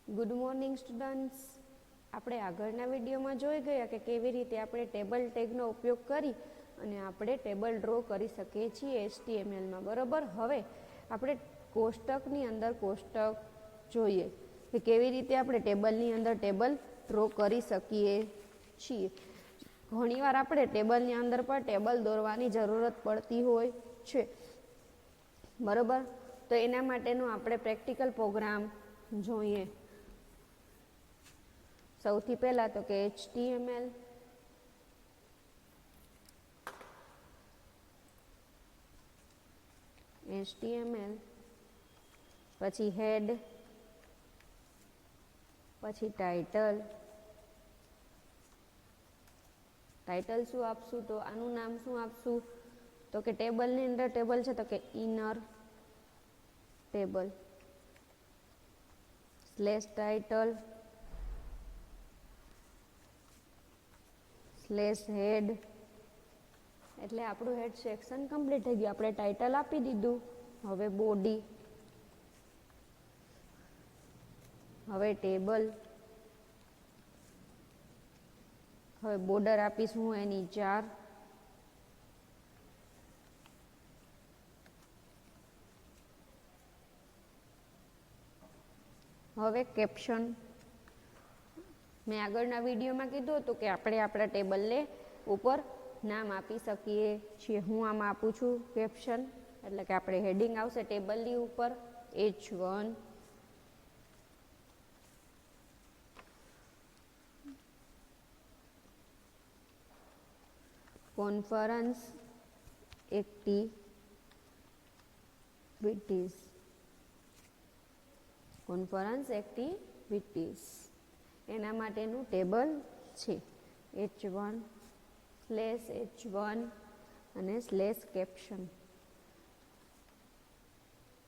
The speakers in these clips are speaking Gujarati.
Good morning students. આપણે આગળના વિડીયોમાં જોઈ ગયા કે કેવી રીતે આપણે ટેબલ ટેગનો ઉપયોગ કરી અને આપણે ટેબલ ડ્રો કરી શકીએ છીએ HTMLમાં. બરાબર. હવે આપણે કોષ્ટકની અંદર કોષ્ટક જોઈએ કે કેવી રીતે આપણે ટેબલની અંદર ટેબલ ડ્રો કરી શકીએ છીએ. ઘણીવાર આપણે ટેબલની અંદર પણ ટેબલ દોરવાની જરૂરત પડતી હોય છે. બરાબર. તો એના માટેનો આપણે પ્રેક્ટિકલ પ્રોગ્રામ જોઈએ. સૌથી પહેલાં તો કે HTML, પછી હેડ, પછી ટાઇટલ શું આપશું? તો આનું નામ શું આપશું? તો કે ટેબલની અંદર ટેબલ છે તો કે inner table, slash title, slash head. એટલે આપણું હેડ સેક્શન કમ્પ્લીટ થઈ ગયું. આપણે ટાઇટલ આપી દીધું. હવે બોડી, હવે ટેબલ, હવે બોર્ડર આપીશું એની 4, હવે કેપ્શન. મેં આગળના વિડીયોમાં કીધું હતું કે આપણે આપણા ટેબલને ઉપર નામ આપી શકીએ છીએ. હું આમાં આપું છું કેપ્શન, એટલે કે આપણે હેડિંગ આવશે ટેબલની ઉપર H1, કોન્ફરન્સ એક્ટિવિટીઝ એના માટેનું ટેબલ છે H1/H1 અને /caption.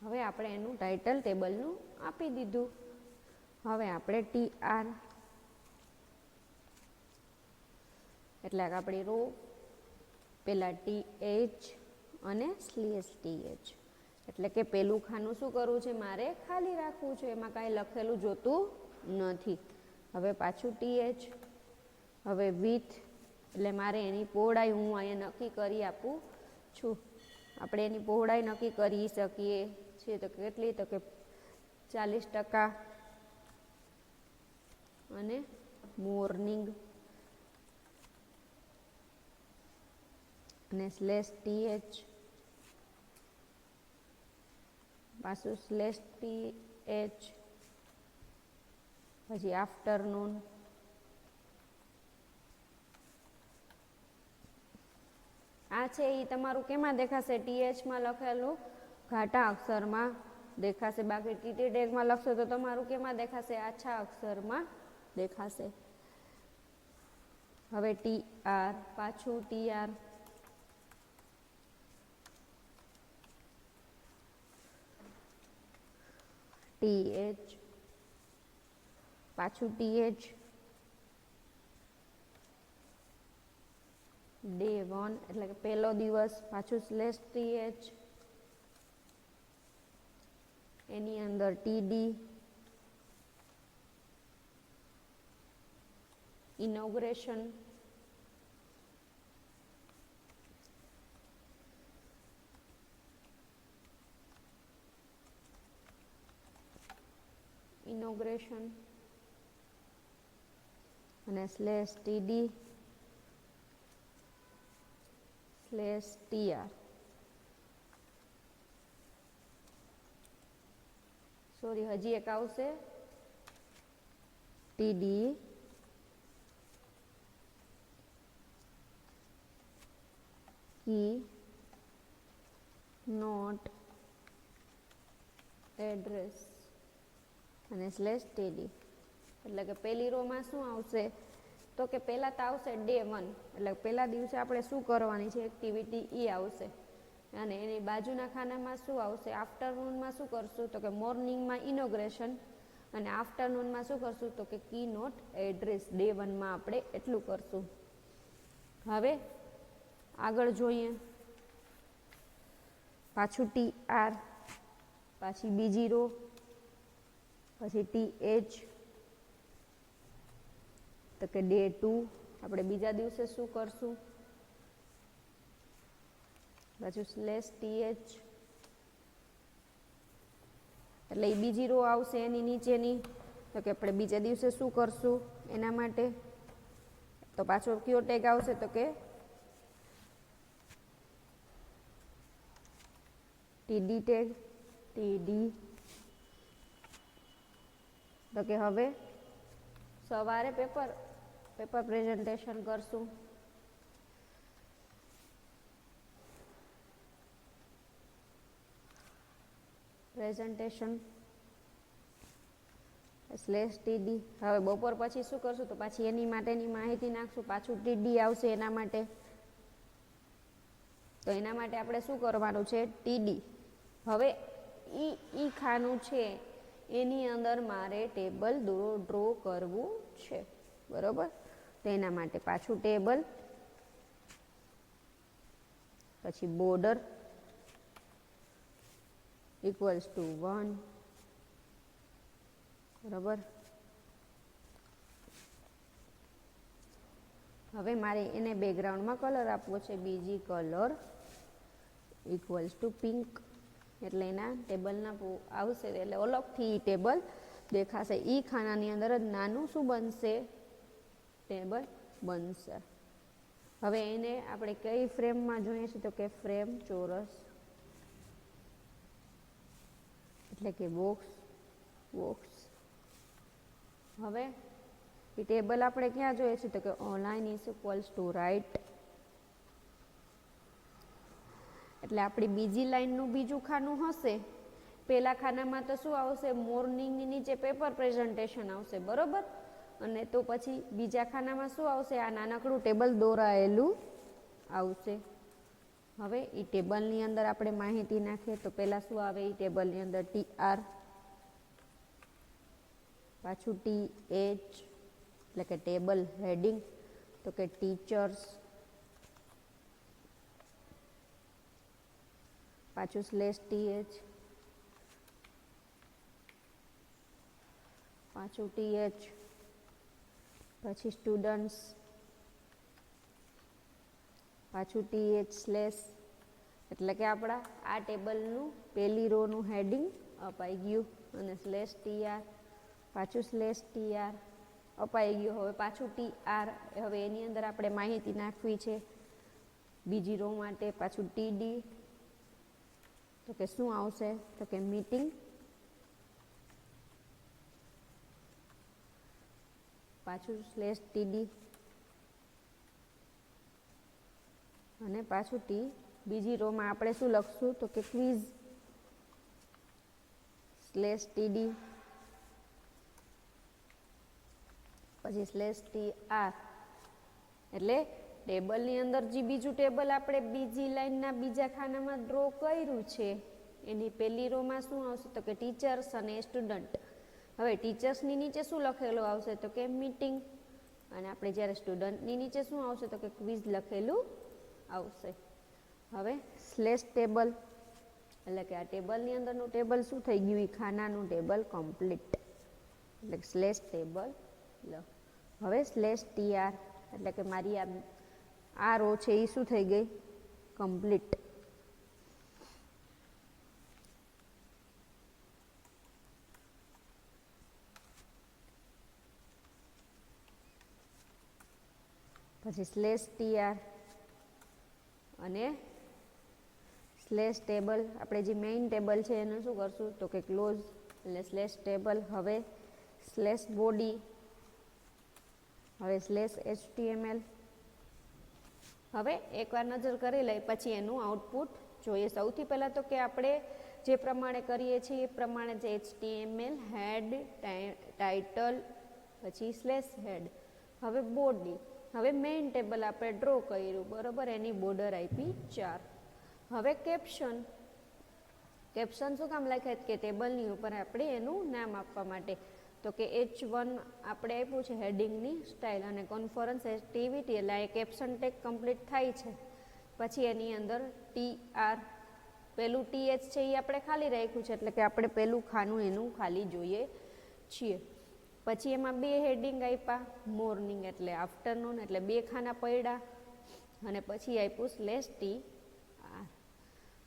હવે આપણે એનું ટાઇટલ ટેબલનું આપી દીધું. હવે આપણે TR એટલે કે આપણી રો, પેલા TH અને /TH. એટલે કે પેલું ખાનું શું કરવું છે? મારે ખાલી રાખવું છે, એમાં કાંઈ લખેલું જોતું નથી. હવે પાછું TH, હવે વિથ એટલે મારે એની પહોળાઈ હું અહીંયા નક્કી કરી આપું છું. આપણે એની પહોળાઈ નક્કી કરી શકીએ છીએ. તો કેટલી? તો કે 40% અને મોર્નિંગ અને /TH, પાછું /TH, પછી આફ્ટરનૂન, આ છે એ તમારું કેમાં દેખાશે? THમાં લખેલું ઘાટા અક્ષરમાં દેખાશે. બાકી TT ટેગમાં લખશો તો તમારું કેમાં દેખાશે? આછા અક્ષરમાં દેખાશે. હવે TR, પાછું TR, TH, પાછું TH, Day 1 એટલે કે પહેલો દિવસ, પાછું /TH, એની અંદર TD, ઇનોગ્રેશન, અને /TD /TR. સોરી, હજી એક આવશે TD કી નોટ એડ્રેસ અને /TD. એટલે કે પહેલી રોમાં શું આવશે? તો કે પહેલાં તો આવશે Day 1 એટલે પહેલા દિવસે આપણે શું કરવાની છે એક્ટિવિટી એ આવશે. અને એની બાજુના ખાનામાં શું આવશે? આફ્ટરનૂનમાં શું કરશું? તો કે મોર્નિંગમાં ઇનોગ્રેશન અને આફ્ટરનૂનમાં શું કરશું? તો કે કી નોટ એડ્રેસ. Day 1માં આપણે એટલું કરશું. હવે આગળ જોઈએ. પાછું TR, પાછી બીજી રો, પછી TH તો કે ડે 2 આપણે બીજા દિવસે શું કરશું, પાછું /TH એટલે એ બીજી રો આવશે એની નીચેની, તો કે આપણે બીજા દિવસે શું કરશું એના માટે, તો પાછો કયો ટેગ આવશે તો કે TD ટેગ, TD તો કે હવે સવારે પેપર પ્રેઝન્ટેશન કરશું. પ્રેઝન્ટેશન /TD હવે બપોર પછી શું કરશું, તો પાછી એની માટેની માહિતી નાખશું, પાછું TD આવશે એના માટે. તો એના માટે આપણે શું કરવાનું છે, TD. હવે ઈ ખાનું છે એની અંદર મારે ટેબલ ડ્રો કરવું છે, બરોબર. તો એના માટે પાછું ટેબલ, પછી બોર્ડર ઇક્વલ્સ ટુ 1, બરાબર. હવે મારે એને બેકગ્રાઉન્ડમાં કલર આપવો છે, બીજી કલર ઇક્વલ્સ ટુ પિંક, એટલે એના ટેબલના આવશે એટલે અલગથી ટેબલ દેખાશે. ઈ ખાનાની અંદર જ નાનું શું બનશે, ટેબલ બનશે. હવે એને આપણે કઈ ફ્રેમમાં જોઈએ છીએ, તો કે ફ્રેમ ચોરસ એટલે કે બોક્સ. હવે એ ટેબલ આપણે ક્યાં જોઈએ છીએ, તો કે online is equals to right, એટલે આપણી બીજી લાઈનનું બીજું ખાનું હશે. પહેલા ખાનામાં તો શું આવશે, મોર્નિંગની નીચે પેપર પ્રેઝન્ટેશન આવશે, બરોબર. અને તો પછી બીજા ખાનામાં શું આવશે, આ નાનકડું ટેબલ દોરાયેલું આવશે. હવે એ ટેબલની અંદર આપણે માહિતી નાખીએ, તો પહેલાં શું આવે, એ ટેબલની અંદર TR, પાછું TH એટલે કે ટેબલ હેડિંગ, તો કે ટીચર્સ, પાછું /TH, પાછું TH, પછી સ્ટુડન્ટ્સ, પાછું TH/ એટલે કે આપણા આ ટેબલનું પહેલી રોનું હેડિંગ અપાઈ ગયું, અને /TR, પાછું /TR અપાઈ ગયું. હવે પાછું TR, હવે એની અંદર આપણે માહિતી નાખવી છે બીજી રો માટે. પાછું TD તો કે શું આવશે, તો કે મીટિંગ, પાછું /TD અને પાછું T. બીજી રોમાં આપણે શું લખશું, તો કે ક્વિઝ /TD પછી /TR એટલે ટેબલની અંદર જે બીજું ટેબલ આપણે બીજી લાઈનના બીજા ખાનામાં ડ્રો કર્યું છે એની પહેલી રોમાં શું આવશે, તો કે ટીચર્સ અને સ્ટુડન્ટ. હવે ટીચર્સની નીચે શું લખેલું આવશે, તો કે મીટિંગ, અને આપણે જ્યારે સ્ટુડન્ટની નીચે શું આવશે, તો કે ક્વિઝ લખેલું આવશે. હવે /ટેબલ એટલે કે આ ટેબલની અંદરનું ટેબલ શું થઈ ગયું, એ ખાનાનું ટેબલ કમ્પ્લીટ, એટલે /ટેબલ. હવે /TR એટલે કે મારી આ રો છે એ શું થઈ ગઈ, કમ્પ્લીટ. પછી /TR અને /ટેબલ આપણે જે મેઇન ટેબલ છે એનું શું કરશું, તો કે ક્લોઝ, એટલે /ટેબલ. હવે /બોડી, હવે /HTML. હવે એકવાર નજર કરી લઈ પછી એનું આઉટપુટ જોઈએ. સૌથી પહેલાં તો કે આપણે જે પ્રમાણે કરીએ છીએ એ પ્રમાણે જ HTML, હેડ, ટાઇટલ, પછી /હેડ. હવે બોડી, હવે મેઇન ટેબલ આપણે ડ્રો કર્યું, બરોબર, એની બોર્ડર આપી 4. હવે કેપ્શન શું કામ લખાય, કે ટેબલની ઉપર આપણે એનું નામ આપવા માટે, તો કે H1 આપણે આપ્યું છે હેડિંગની સ્ટાઇલ, અને કોન્ફરન્સ એક્ટિવિટી એટલે આ કેપ્શન ટેગ કમ્પ્લીટ થાય છે. પછી એની અંદર TR, પેલું TH છે એ આપણે ખાલી રાખ્યું છે, એટલે કે આપણે પેલું ખાનું એનું ખાલી જોઈએ છીએ. પછી એમાં 2 હેડિંગ આપ્યા, મોર્નિંગ એટલે આફ્ટરનૂન એટલે 2 ખાના પડ્યા, અને પછી આપ્યું /TR.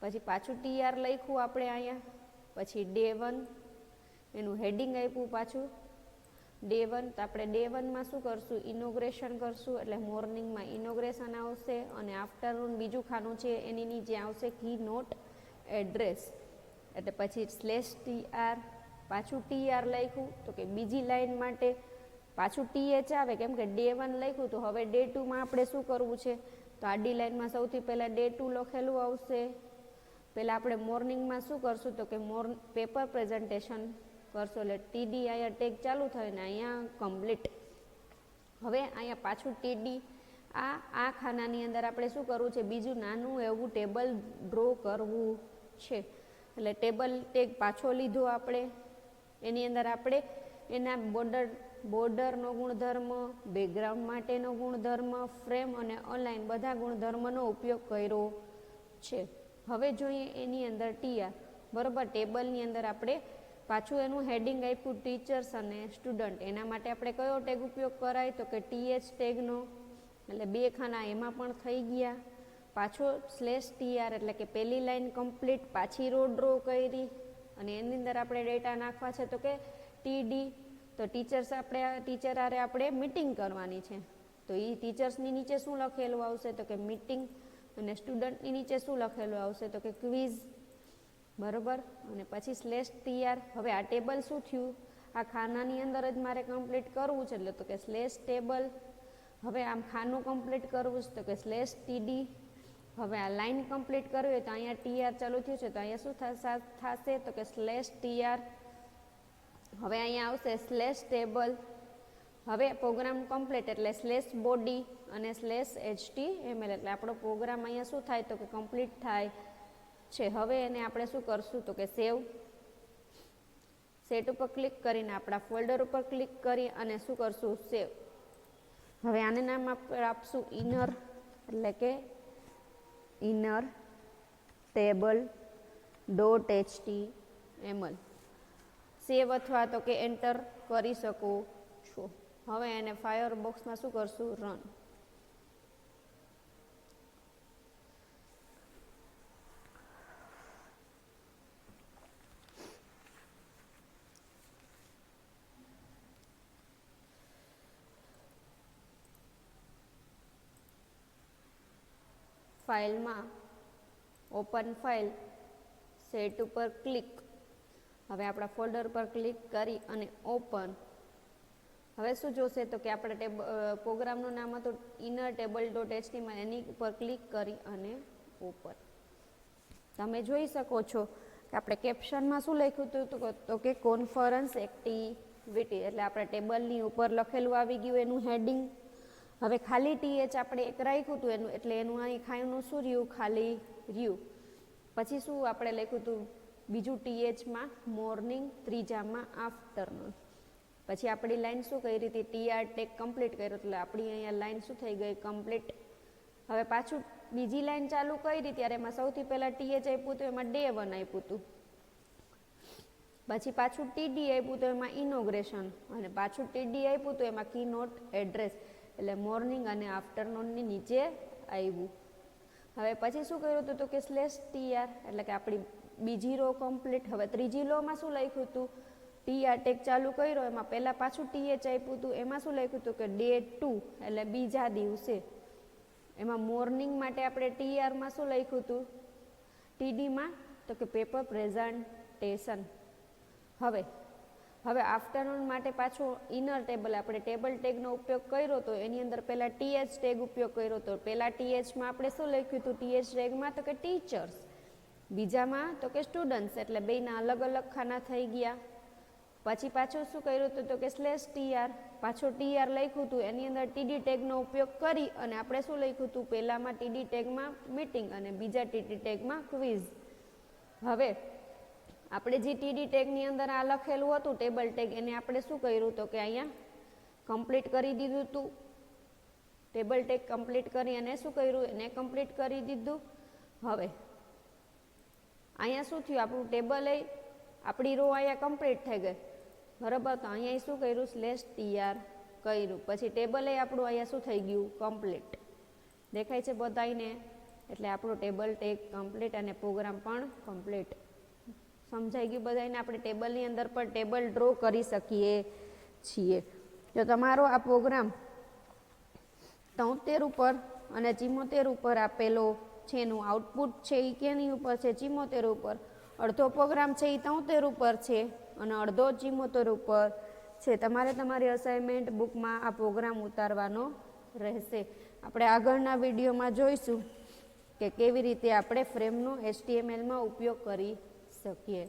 પછી પાછું TR લખ્યું આપણે અહીંયા. પછી ડે 1 એનું હેડિંગ આપ્યું પાછું ડે 1. તો આપણે ડે 1માં શું કરશું, ઇનોગ્રેશન કરશું, એટલે મોર્નિંગમાં ઇનોગ્રેશન આવશે, અને આફ્ટરનૂન બીજું ખાનું છે એની નીચે આવશે કી નોટ એડ્રેસ. એટલે પછી /TR પાછું TR લખ્યું, તો કે બીજી લાઈન માટે પાછું TH આવે, કેમ કે ડે 1 લખ્યું. તો હવે ડે 2માં આપણે શું કરવું છે, તો આડી લાઈનમાં સૌથી પહેલાં ડે 2 લખેલું આવશે. પહેલાં આપણે મોર્નિંગમાં શું કરશું, તો કે પેપર પ્રેઝન્ટેશન કરશો, એટલે TD અહીંયા ટેગ ચાલુ થાય ને અહીંયા કમ્પ્લીટ. હવે અહીંયા પાછું TD આ ખાનાની અંદર આપણે શું કરવું છે, બીજું નાનું એવું ટેબલ ડ્રો કરવું છે. એટલે ટેબલ ટેગ પાછો લીધો આપણે. એની અંદર આપણે એના બોર્ડરનો ગુણધર્મ, બેકગ્રાઉન્ડ માટેનો ગુણધર્મ, ફ્રેમ અને અલાઇન બધા ગુણધર્મનો ઉપયોગ કર્યો છે. હવે જોઈએ એની અંદર TR, બરાબર. ટેબલની અંદર આપણે પાછું એનું હેડિંગ આપ્યું ટીચર્સ અને સ્ટુડન્ટ. એના માટે આપણે કયો ટેગ ઉપયોગ કરાય, તો કે TH ટેગનો, એટલે 2 ખાના એમાં પણ થઈ ગયા. પાછો /TR એટલે કે પહેલી લાઈન કમ્પ્લીટ, પાછી રો ડ્રો કરી, અને એની અંદર આપણે ડેટા નાખવા છે, તો કે TD. તો ટીચર આરે આપણે મીટિંગ કરવાની છે, તો એ ટીચર્સની નીચે શું લખેલું આવશે, તો કે મીટિંગ, અને સ્ટુડન્ટની નીચે શું લખેલું આવશે, તો કે ક્વિઝ, બરાબર. અને પછી /TR. હવે આ ટેબલ શું થયું, આ ખાનાની અંદર જ મારે કમ્પ્લીટ કરવું છે, એટલે તો કે /ટેબલ. હવે આમ ખાનું કમ્પ્લીટ કરવું છે, તો કે /TD. હવે આ લાઈન કમ્પ્લીટ કરવી હોય તો અહીંયા TR ચાલુ થયું છે, તો અહીંયા શું થશે, તો કે /TR. હવે અહીંયા આવશે /ટેબલ. હવે પ્રોગ્રામ કમ્પ્લીટ એટલે /body અને /HTML, એટલે આપણો પ્રોગ્રામ અહીંયા શું થાય, તો કે કમ્પ્લીટ થાય છે. હવે એને આપણે શું કરશું, તો કે સેટ ઉપર ક્લિક કરીને આપણા ફોલ્ડર ઉપર ક્લિક કરી અને શું કરશું, સેવ. હવે આને નામ આપશું ઇનર, એટલે કે ઇનર ટેબલ .html. સેવ અથવા તો કે એન્ટર કરી શકો છો. હવે એને ફાયરબોક્સમાં શું કરશું, રન. ફાઇલમાં ઓપન ફાઇલ, સેટ ઉપર ક્લિક. હવે આપણા ફોલ્ડર પર ક્લિક કરી અને ઓપન. હવે શું જોશે, તો કે આપણે પ્રોગ્રામનું નામ હતું ઇનર ટેબલ .html, એની ઉપર ક્લિક કરી અને ઓપન. તમે જોઈ શકો છો કે આપણે કેપ્શનમાં શું લખ્યું હતું, તો કે કોન્ફરન્સ એક્ટિવિટી, એટલે આપણે ટેબલની ઉપર લખેલું આવી ગયું એનું હેડિંગ. હવે ખાલી TH આપણે એક રાખ્યું હતું એનું, એટલે એનું અહીં ખાનું શું રહ્યું, ખાલી રહ્યું. પછી શું આપણે લખ્યું હતું, બીજું THમાં મોર્નિંગ, ત્રીજામાં આફ્ટરનૂન. પછી આપણી લાઈન શું કરી હતી, TR ટેગ કમ્પ્લીટ કર્યો, એટલે આપણી અહીંયા લાઈન શું થઈ ગઈ, કમ્પ્લીટ. હવે પાછું બીજી લાઈન ચાલુ કરી ત્યારે એમાં સૌથી પહેલાં TH આપ્યું હતું, એમાં ડે 1 આપ્યું હતું. પછી પાછું TD આપ્યું તો એમાં ઇનોગ્રેશન, અને પાછું TD આપ્યું તો એમાં કી નોટ એડ્રેસ, એટલે મોર્નિંગ અને આફ્ટરનૂનની નીચે આવ્યું. હવે પછી શું કર્યું હતું, તો કે /TR એટલે કે આપણી બીજી રો કમ્પ્લીટ. હવે ત્રીજી રોમાં શું લખ્યું હતું, TR ટેગ ચાલુ કર્યો, એમાં પહેલાં પાછું TH આપ્યું હતું, એમાં શું લખ્યું હતું કે ડે 2 એટલે બીજા દિવસે. એમાં મોર્નિંગ માટે આપણે TRમાં શું લખ્યું હતું, TDમાં તો કે પેપર પ્રેઝન્ટેશન. હવે આફ્ટરનૂન માટે પાછો ઇનર ટેબલ, આપણે ટેબલ ટેગનો ઉપયોગ કર્યો તો એની અંદર પહેલાં TH ટેગ ઉપયોગ કર્યો તો પહેલાં THમાં આપણે શું લખ્યું હતું, TH ટેગમાં તો કે ટીચર્સ, બીજામાં તો કે સ્ટુડન્ટ્સ, એટલે બેયના અલગ અલગ ખાના થઈ ગયા. પછી પાછું શું કર્યું હતું, તો કે /TR, પાછો TR લખ્યું હતું, એની અંદર TD ટેગનો ઉપયોગ કરી અને આપણે શું લખ્યું હતું, પહેલામાં TD ટેગમાં મીટિંગ અને બીજા TD ટેગમાં ક્વિઝ. હવે આપણે જે TD ટેગની અંદર આ લખેલું હતું ટેબલ ટેગ, એને આપણે શું કર્યું, તો કે અહીંયા કમ્પ્લીટ કરી દીધું હતું. ટેબલ ટેગ કમ્પ્લીટ કરી અને શું કર્યું, એને કમ્પ્લીટ કરી દીધું. હવે અહીંયા શું થયું, આપણું ટેબલ આપણી રો અહીંયા કમ્પ્લીટ થઈ ગઈ. બરાબર. તો અહીંયા શું કર્યું, /tr કર્યું, પછી ટેબલ એ આપણું અહીંયા શું થઈ ગયું, કમ્પ્લીટ દેખાય છે બધાને. એટલે આપણું ટેબલ ટેગ કમ્પ્લીટ અને પ્રોગ્રામ પણ કમ્પ્લીટ. સમજાઈ ગયું બધાને. આપણે ટેબલની અંદર પણ ટેબલ ડ્રો કરી શકીએ છીએ. જો તમારો આ પ્રોગ્રામ 73 ઉપર અને 74 ઉપર આપેલો છે, એનું આઉટપુટ છે એ કેની ઉપર છે, 74 ઉપર. અડધો પ્રોગ્રામ છે એ 73 ઉપર છે અને અડધો 74 ઉપર છે. તમારે તમારી અસાઇનમેન્ટ બુકમાં આ પ્રોગ્રામ ઉતારવાનો રહેશે. આપણે આગળના વિડીયોમાં જોઈશું કે કેવી રીતે આપણે ફ્રેમનો HTML માં ઉપયોગ કરી શકીએ.